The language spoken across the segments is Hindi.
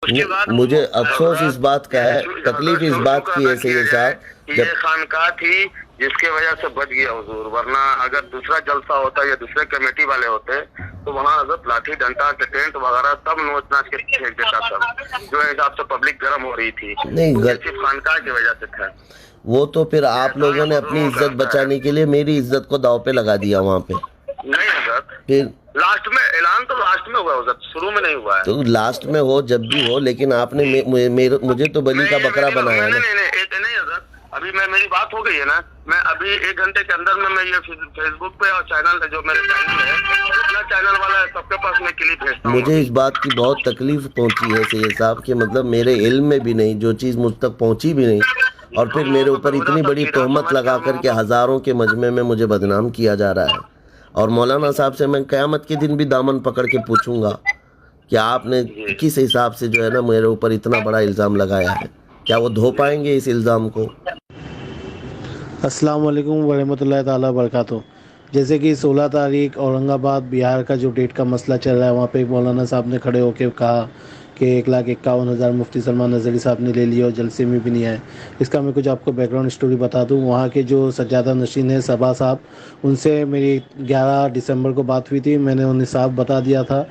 उसके बाद मुझे अफसोस इस बात का है, तकलीफ इस बात की है सैयद साहब, ये खानकाह थी जिसके वजह से बच गया हुजूर, वरना अगर दूसरा जलसा होता या दूसरे कमेटी वाले होते तो वहाँ हजरत लाठी डंडा टेंट वगैरह सब नोच नाच के फेंक देता सब, जो हिसाब से पब्लिक गर्म हो रही थी। नहीं सिर्फ खानकाह की वजह से था वो तो फिर आप लोगों ने अपनी इज्जत बचाने के लिए मेरी इज्जत को दांव पे लगा दिया वहाँ पे। नहीं हजरत, फिर लास्ट में ऐलान तो लास्ट में हुआ हजरत, शुरू में नहीं हुआ है। तो लास्ट में हो जब भी हो, लेकिन आपने मुझे तो बलि का बकरा बनाया है ना। नहीं हजरत, अभी मेरी बात हो गई है ना, मैं अभी 1 घंटे के अंदर में मैं ये फेसबुक पे और चैनल जो मेरे चैनल है, जितना चैनल वाला है सबके पास मैं क्लिप भेजता हूँ। मुझे इस बात की बहुत तकलीफ पहुंची है सैयद साहब कि मतलब मेरे इल्म में भी नहीं, जो चीज़ मुझ तक पहुंची भी नहीं, और फिर मेरे ऊपर इतनी बड़ी तोहमत लगा करके हज़ारों के मजमे में मुझे बदनाम किया जा रहा है। और मौलाना साहब से मैं क़यामत के दिन भी दामन पकड़ के पूछूंगा कि आपने किस हिसाब से जो है ना मेरे ऊपर इतना बड़ा इल्ज़ाम लगाया है, क्या वो धो पाएंगे इस इल्ज़ाम को? अस्सलाम वालेकुम वरहमतुल्लाहि ताला बरकातहू। जैसे कि 16 तारीख औरंगाबाद बिहार का जो डेट का मसला चल रहा है, वहाँ पे मौलाना साहब ने खड़े होकर कहा कि 1,51,000 मुफ्ती सलमान नज़री साहब ने ले लिया और जलसे में भी नहीं आए। इसका मैं कुछ आपको बैकग्राउंड स्टोरी बता दूं। वहाँ के जो सज्जादा नशीन है सबा साहब, उनसे मेरी 11 दिसंबर को बात हुई थी। मैंने उन्हें साफ बता दिया था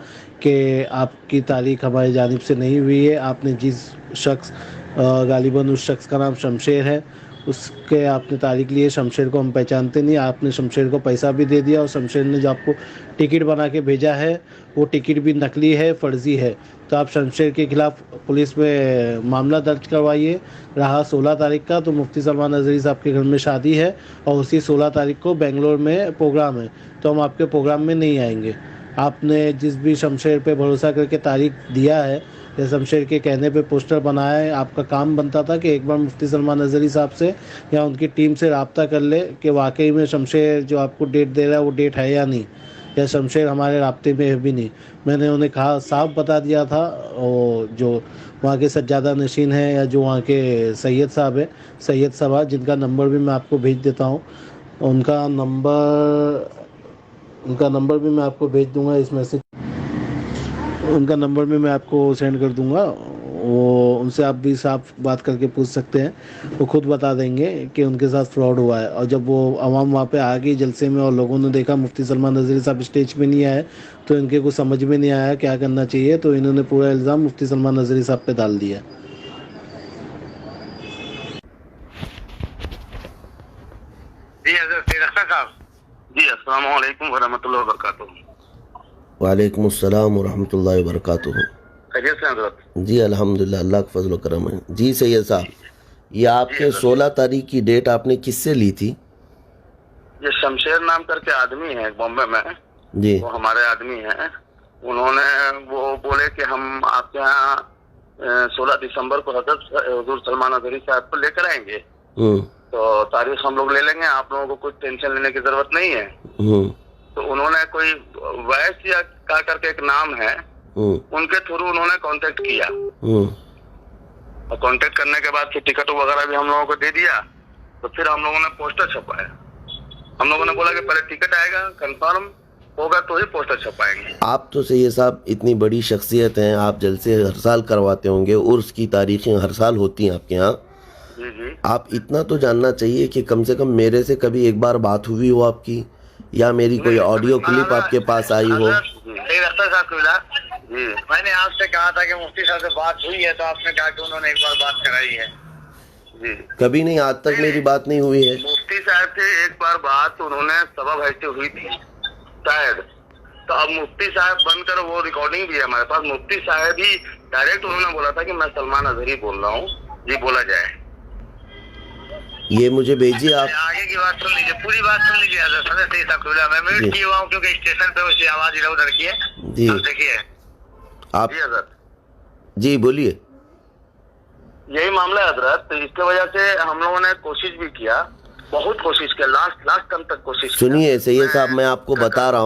कि आपकी तारीख हमारी जानिब से नहीं हुई है। आपने जिस शख्स, गालिबन उस शख्स का नाम शमशेर है, उसके आपने तारीख लिए, शमशेर को हम पहचानते नहीं। आपने शमशेर को पैसा भी दे दिया और शमशेर ने जो आपको टिकट बना के भेजा है वो टिकट भी नकली है, फ़र्ज़ी है। तो आप शमशेर के ख़िलाफ़ पुलिस में मामला दर्ज करवाइए। रहा 16 तारीख का, तो मुफ्ती सलमान नज़री साहब के घर में शादी है और उसी 16 तारीख को बेंगलोर में प्रोग्राम है, तो हम आपके प्रोग्राम में नहीं आएंगे। आपने जिस भी शमशेर पे भरोसा करके तारीख दिया है या शमशेर के कहने पे पोस्टर बनाया है, आपका काम बनता था कि एक बार मुफ्ती सलमान नज़री साहब से या उनकी टीम से रब्ता कर ले कि वाकई में शमशेर जो आपको डेट दे रहा है वो डेट है या नहीं, या शमशेर हमारे राब्ते में है भी नहीं। मैंने उन्हें कहा, साफ बता दिया था। और जो वहाँ के सज्जादा नशीन हैं या जो वहाँ के सैयद साहब है, सैयद सबा, जिनका नंबर भी मैं आपको भेज देता हूँ, उनका नंबर भी मैं आपको भेज दूँगा इस मैसेज, उनका नंबर भी मैं आपको सेंड कर दूंगा। वो उनसे आप भी साफ बात करके पूछ सकते हैं, वो खुद बता देंगे कि उनके साथ फ्रॉड हुआ है। और जब वो आवाम वहाँ पे आ गई जलसे में और लोगों ने देखा मुफ्ती सलमान नज़री साहब स्टेज पे नहीं आए, तो इनके कुछ समझ में नहीं आया क्या करना चाहिए, तो इन्होंने पूरा इल्ज़ाम मुफ्ती सलमान नज़री साहब पे डाल दिया। जी अस्सलाम वालेकुम वरहमतुल्लाहि वबरकातुहू। वालेकुम अस्सलाम वरहमतुल्लाहि वबरकातुहू। खैरियत से हजरत? जी अल्हम्दुलिल्लाह, अल्लाह का फजल व करम है। जी सैयद साहब, ये आपके 16 तारीख की डेट आपने किससे ली थी? ये शमशेर नाम करके आदमी है बॉम्बे में जी, वो हमारे आदमी हैं। उन्होंने वो बोले कि हम आपके यहाँ 16 दिसंबर को हजरत हुजूर सलमान नज़री साहब को लेकर आएंगे, तो तारीख हम लोग ले लेंगे, आप लोगों को कुछ टेंशन लेने की जरूरत नहीं है। तो उन्होंने कोई वैस या का करके एक नाम है, उनके थ्रू उन्होंने कांटेक्ट किया और कांटेक्ट करने के बाद फिर टिकट वगैरह भी हम लोगों को दे दिया। तो फिर हम लोगों ने पोस्टर छपाया। हम लोगों ने बोला कि पहले टिकट आएगा, कंफर्म होगा तो ही पोस्टर छपाएंगे। आप तो सैयद साहब इतनी बड़ी शख्सियत हैं, आप जलसे हर साल करवाते होंगे, उर्स की तारीखें हर साल होती हैं आपके यहाँ। जी जी, आप इतना तो जानना चाहिए कि कम से कम मेरे से कभी एक बार बात हुई हो आपकी, या मेरी कोई ऑडियो क्लिप आपके पास आई हो। जी, मैंने आपसे कहा था कि मुफ्ती साहब से बात हुई है, तो आपने कहा कि उन्होंने एक बार बात कराई है। जी, कभी नहीं, आज तक मेरी बात नहीं हुई है। मुफ्ती साहब से एक बार बात उन्होंने सभा भाई से हुई थी शायद, तो अब मुफ्ती साहब बनकर वो रिकॉर्डिंग भी है हमारे पास। मुफ्ती साहब ही डायरेक्ट उन्होंने बोला था कि मैं सलमान नज़री बोल रहा हूँ, जी बोला जाए। ये मुझे भेजिए आप। आगे की बात सुन लीजिए, पूरी बात सुन लीजिए। मैं म्यूट किया हुआ हूँ क्योंकि स्टेशन पे उसकी आवाज इधर उधर की है। जी देखिए आप, जी हजरत, जी बोलिए। यही मामला है हजरत। तो इसके वजह से हम लोगों ने कोशिश भी किया, बहुत कोशिश किया, लास्ट टर्म तक कोशिश किया। सुनिए सैयद साहब, मैं आपको बता रहा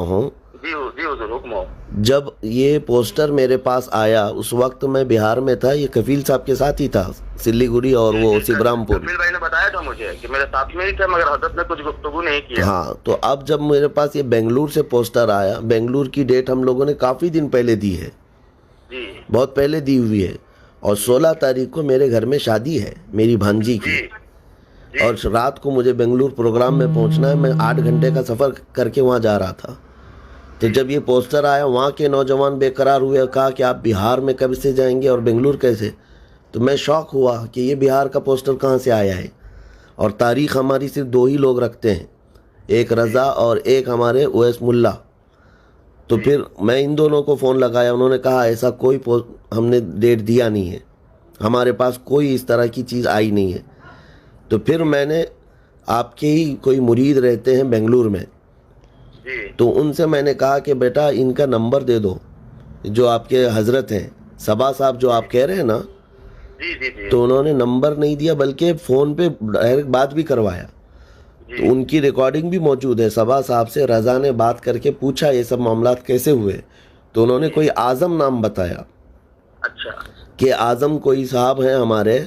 हूँ जी जी हुजूर, हुक्म हो। जब ये पोस्टर मेरे पास आया उस वक्त मैं बिहार में था, ये कफील साहब के साथ ही था, सिल्लीगुड़ी और वो सिबरामपुर। कफील भाई ने बताया था मुझे कि मेरे साथ में ही थे, मगर हजरत ने कुछ गुफ्तगू नहीं किया। हाँ, तो अब जब मेरे पास ये बेंगलुरु से पोस्टर आया, बेंगलुरु की डेट हम लोगों ने काफ़ी दिन पहले दी है, जी बहुत पहले दी हुई है। और 16 तारीख को मेरे घर में शादी है मेरी भांजी की, जी और रात को मुझे बेंगलुरु प्रोग्राम में पहुंचना है। मैं 8 घंटे का सफ़र करके वहाँ जा रहा था। तो जब ये पोस्टर आया, वहाँ के नौजवान बेकरार हुए, कहा कि आप बिहार में कब से जाएंगे और बेंगलुरु कैसे। तो मैं शौक हुआ कि ये बिहार का पोस्टर कहाँ से आया है। और तारीख़ हमारी सिर्फ 2 ही लोग रखते हैं, एक रज़ा और एक हमारे ओएस मुल्ला। तो फिर मैं इन दोनों को फ़ोन लगाया, उन्होंने कहा ऐसा कोई हमने डेट दिया नहीं है, हमारे पास कोई इस तरह की चीज़ आई नहीं है। तो फिर मैंने, आपके ही कोई मुरीद रहते हैं बेंगलुरु में, तो उनसे मैंने कहा कि बेटा इनका नंबर दे दो, जो आपके हजरत हैं सबा साहब जो आप कह रहे हैं ना। जी। तो उन्होंने नंबर नहीं दिया, बल्कि फ़ोन पे डायरेक्ट बात भी करवाया। तो उनकी रिकॉर्डिंग भी मौजूद है। सबा साहब से रज़ा ने बात करके पूछा ये सब मामलात कैसे हुए, तो उन्होंने कोई आज़म नाम बताया। अच्छा। कि आज़म कोई साहब हैं हमारे,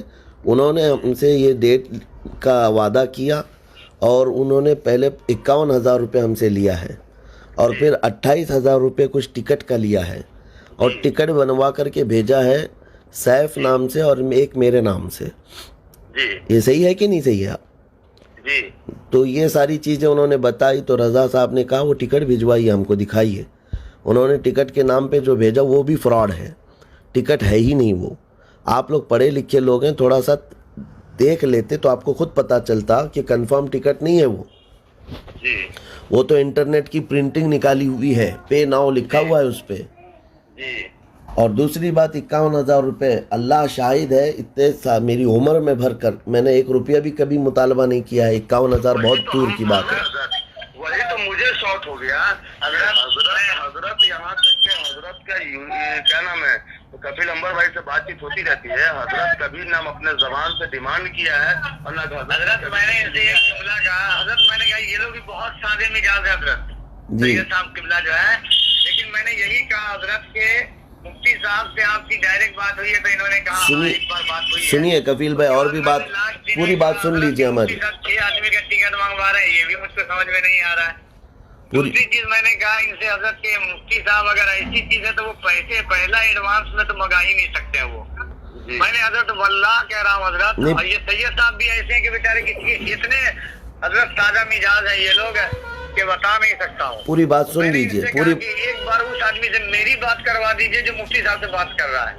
उन्होंने हमसे ये डेट का वादा किया और उन्होंने पहले 51,000 रुपये हमसे लिया है और फिर 28,000 रुपये कुछ टिकट का लिया है, और टिकट बनवा करके भेजा है सैफ नाम से और एक मेरे नाम से। जी। ये सही है कि नहीं सही है? जी। तो ये सारी चीज़ें उन्होंने बताई। तो रज़ा साहब ने कहा वो टिकट भिजवाइए, हमको दिखाइए। उन्होंने टिकट के नाम पे जो भेजा वो भी फ्रॉड है, टिकट है ही नहीं वो। आप लोग पढ़े लिखे लोग हैं, थोड़ा सा देख लेते तो आपको खुद पता चलता कि कंफर्म टिकट नहीं है वो। जी। वो तो इंटरनेट की प्रिंटिंग निकाली हुई है, पे नाउ लिखा हुआ है उस पर। जी। और दूसरी बात 51,000 रुपये, अल्लाह शाहिद है, इतने मेरी उम्र में भर कर मैंने 1 रुपया भी कभी मुतालबा नहीं किया है। 51,000 बहुत दूर की बात है। वही तो मुझे शॉक हो गया। हजरत यहाँ तक के हजरत का क्या नाम है, तो कपिल अंबर भाई से बातचीत होती रहती है। हजरत कभी ना अपने जबान से डिमांड किया है और ना हजरत मैंने इनसे एक किबला कहा, हजरत मैंने कहा ये लोग भी बहुत सादे मिजाज है हजरत जी साहब किबला जो है। लेकिन मैंने यही कहा हजरत के मुफ्ती साहब से आपकी डायरेक्ट बात हुई है, तो इन्होंने कहा एक बार बात हुई है। सुनिए कपिल भाई, और भी बात, पूरी बात सुन लीजिए हमारी। 6 आदमी का टिकट मंगवा रहे हैं, ये भी मुझको समझ में नहीं आ रहा है। दूसरी चीज मैंने कहा इनसे हजरत के मुफ्ती साहब अगर ऐसी चीज है तो वो पैसे पहला एडवांस में तो मंगा ही नहीं सकते वो। मैंने हजरत वल्लाह कह रहा हूँ हजरत, और ये सैयद साहब भी ऐसे हैं कि बेचारे इतने हजरत सादा मिजाज है ये लोग कि बता नहीं सकता हूँ। पूरी बात सुन लीजिए पूरी। एक बार उस आदमी से मेरी बात करवा दीजिए जो मुफ्ती साहब से बात कर रहा है।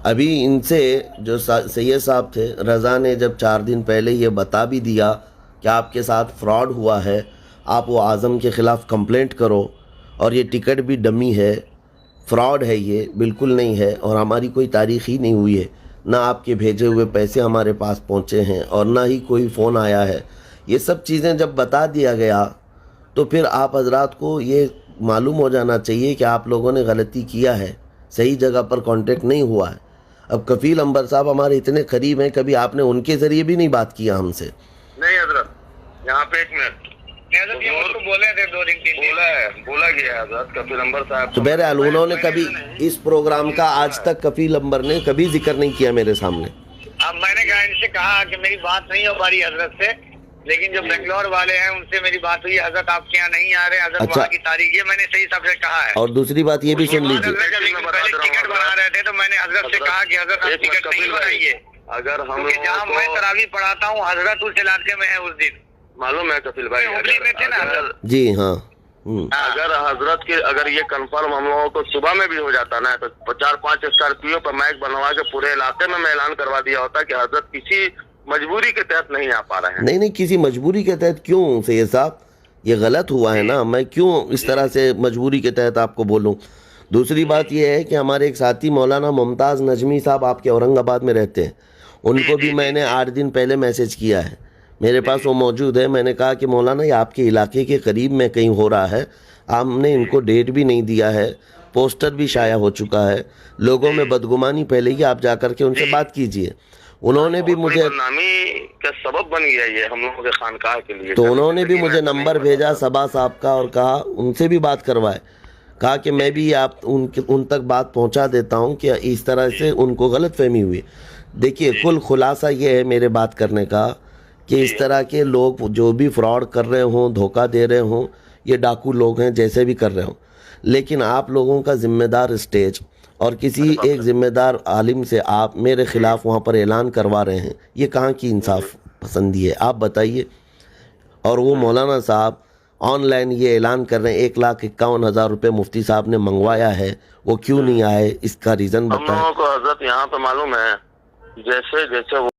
अभी इनसे जो सैयद साहब थे, रज़ा ने जब 4 दिन पहले ये बता भी दिया कि आपके साथ फ्रॉड हुआ है, आप वो आज़म के ख़िलाफ़ कंप्लेंट करो, और ये टिकट भी डमी है, फ्रॉड है, ये बिल्कुल नहीं है, और हमारी कोई तारीख़ ही नहीं हुई है, ना आपके भेजे हुए पैसे हमारे पास पहुँचे हैं और ना ही कोई फ़ोन आया है। ये सब चीज़ें जब बता दिया गया तो फिर आप हजरात को ये मालूम हो जाना चाहिए कि आप लोगों ने गलती किया है, सही जगह पर कांटेक्ट नहीं हुआ है। अब कफील अंबर साहब हमारे इतने करीब हैं, कभी आपने उनके ज़रिए भी नहीं बात किया हमसे? नहीं हजरत, यहाँ पे 1 मिनट तो बोले थे 2 दिन 3 दिन बोला गया हजरत कफील अंबर साहब। तो बहरहाल उन्होंने कभी इस प्रोग्राम का आज तक कफील अंबर ने कभी जिक्र नहीं किया मेरे सामने। अब मैंने कहा इनसे कहा कि मेरी बात नहीं हो पा रही हजरत से, लेकिन जो बेंगलोर वाले हैं उनसे मेरी बात हुई, हजरत आपके यहाँ नहीं आ रहे, हजरत वहाँ की तारीख ये मैंने सही सबसे कहा है। और दूसरी बात ये भी सुन लीजिए, पहले टिकट बना रहे थे तो मैंने हजरत से कहा कि हजरत आप टिकट नहीं बनाइए, अगर हम जहाँ मैं तरावी पढ़ाता हूँ हजरत उस इलाके में है। उस दिन मालूम है कपिल भाई हुबली में थे ना जी। हाँ, अगर हजरत के अगर ये कंफर्म हम लोगों को सुबह में भी हो जाता ना तो 4-5 स्कॉर्पियो पर माइक बनवा के पूरे इलाके में मैं ऐलान करवा दिया होता कि हजरत किसी मजबूरी के तहत नहीं आ पा रहे हैं। नहीं, किसी मजबूरी के तहत क्यों सैयद साहब, ये गलत हुआ है ना, मैं क्यों इस तरह से मजबूरी के तहत आपको बोलूं। दूसरी बात ये है कि हमारे एक साथी मौलाना मुमताज़ नजमी साहब आपके औरंगाबाद में रहते हैं, उनको भी मैंने 8 दिन पहले मैसेज किया है, मेरे पास वो मौजूद है। मैंने कहा कि मौलाना ये आपके इलाके के करीब में कहीं हो रहा है, आपने इनको डेट भी नहीं दिया है, पोस्टर भी शाया हो चुका है, लोगों में बदगुमानी फैलेगी, आप जाकर के उनसे बात कीजिए। उन्होंने भी मुझे बदनामी का सबब बन गया ये हम लोगों के खानकाह के लिए। तो उन्होंने भी मुझे नंबर भेजा सबा साहब का और कहा उनसे भी बात करवाए, कहा कि मैं भी आप उन तक बात पहुंचा देता हूं कि इस तरह से उनको गलतफहमी हुई। देखिए कुल खुलासा ये है मेरे बात करने का कि इस तरह के लोग जो भी फ्रॉड कर रहे हों, धोखा दे रहे हों, ये डाकू लोग हैं, जैसे भी कर रहे हों, लेकिन आप लोगों का ज़िम्मेदार स्टेज और किसी एक जिम्मेदार आलिम से आप मेरे खिलाफ वहाँ पर ऐलान करवा रहे हैं, ये कहाँ की इंसाफ पसंदी है, आप बताइए। और वो मौलाना साहब ऑनलाइन ये ऐलान कर रहे हैं 1,51,000 रुपये मुफ्ती साहब ने मंगवाया है, वो क्यों नहीं आए, इसका रीज़न हम बताएं। लोगों को हजरत यहाँ पे मालूम है, जैसे जैसे